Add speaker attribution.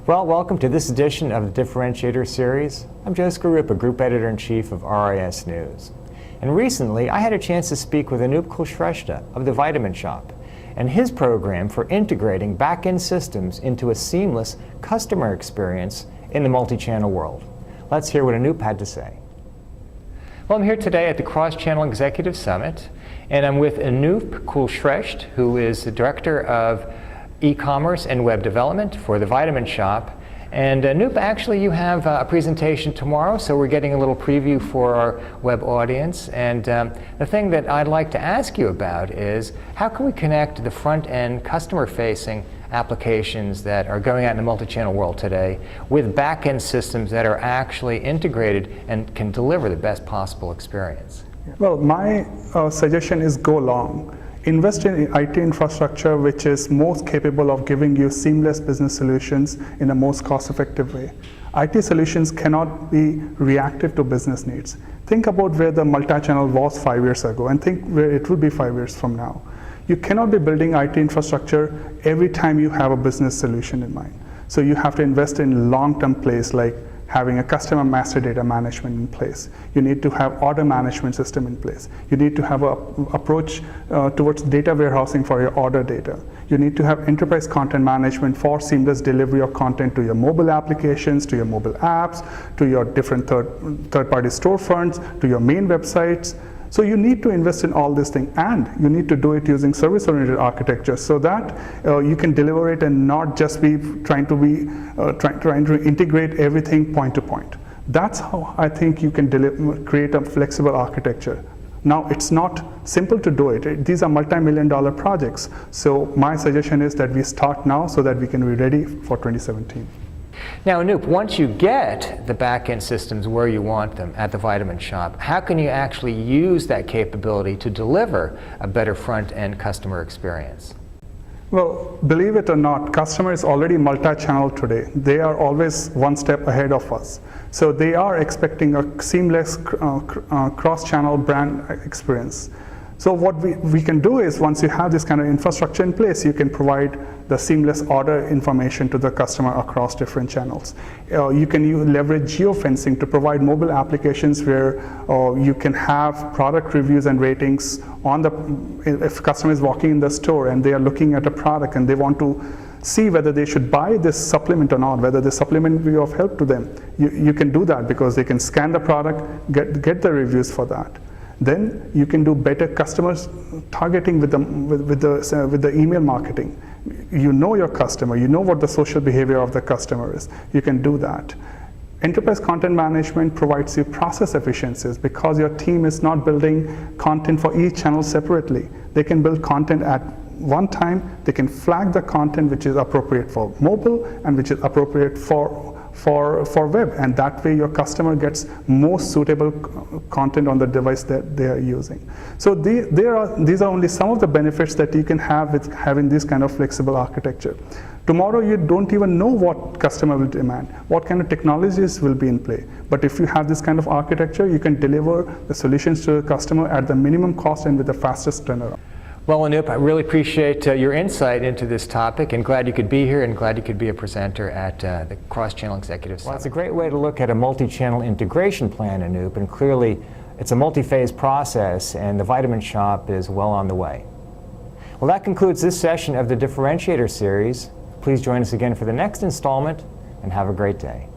Speaker 1: Well, welcome to this edition of the Differentiator Series. I'm Joe Skarupa, Group Editor-in-Chief of RIS News. And recently, I had a chance to speak with Anoop Kulshreshtha of the Vitamin Shoppe and his program for integrating back-end systems into a seamless customer experience in the multi-channel world. Let's hear what Anoop had to say. Well, I'm here today at the Cross-Channel Executive Summit, and I'm with Anoop Kulshreshtha, who is the Director of E-Commerce and Web Development for the Vitamin Shoppe. And Anoop, actually you have a presentation tomorrow, so we're getting a little preview for our web audience. And the thing that I'd like to ask you about is, how can we connect the front-end customer-facing applications that are going out in the multi-channel world today with back-end systems that are actually integrated and can deliver the best possible experience?
Speaker 2: Well, my suggestion is go long. Invest in IT infrastructure which is most capable of giving you seamless business solutions in the most cost-effective way. IT solutions cannot be reactive to business needs. Think about where the multi-channel was 5 years ago and think where it will be 5 years from now. You cannot be building IT infrastructure every time you have a business solution in mind. So you have to invest in long-term plays like having a customer master data management in place. You need to have order management system in place. You need to have an approach towards data warehousing for your order data. You need to have enterprise content management for seamless delivery of content to your mobile applications, to your mobile apps, to your different third-party storefronts, to your main websites. So you need to invest in all these things, and you need to do it using service-oriented architecture so that you can deliver it and not just be trying to integrate everything point to point. That's how I think you can create a flexible architecture. Now, it's not simple to do it. These are multi-million-dollar projects. So my suggestion is that we start now so that we can be ready for 2017.
Speaker 1: Now, Anoop, once you get the back-end systems where you want them at the Vitamin Shoppe, how can you actually use that capability to deliver a better front-end customer experience?
Speaker 2: Well, believe it or not, customer is already multi-channel today. They are always one step ahead of us. So they are expecting a seamless cross-channel brand experience. So what we can do is, once you have this kind of infrastructure in place, you can provide the seamless order information to the customer across different channels. You can leverage geofencing to provide mobile applications where you can have product reviews and ratings on if customer is walking in the store and they are looking at a product and they want to see whether they should buy this supplement or not, whether the supplement will be of help to them. You can do that because they can scan the product, get the reviews for that. Then you can do better customer targeting with the email marketing. You know your customer, you know what the social behavior of the customer is. You can do that. Enterprise content management provides you process efficiencies because your team is not building content for each channel separately. They can build content at one time. They can flag the content which is appropriate for mobile and which is appropriate for web, and that way your customer gets most suitable content on the device that they are using. So these are only some of the benefits that you can have with having this kind of flexible architecture. Tomorrow you don't even know what customer will demand, what kind of technologies will be in play. But if you have this kind of architecture, you can deliver the solutions to the customer at the minimum cost and with the fastest turnaround.
Speaker 1: Well, Anoop, I really appreciate your insight into this topic, and glad you could be here and glad you could be a presenter at the Cross-Channel Executive Summit. Well, it's a great way to look at a multi-channel integration plan, Anoop, and clearly it's a multi-phase process, and the Vitamin Shoppe is well on the way. Well, that concludes this session of the Differentiator Series. Please join us again for the next installment, and have a great day.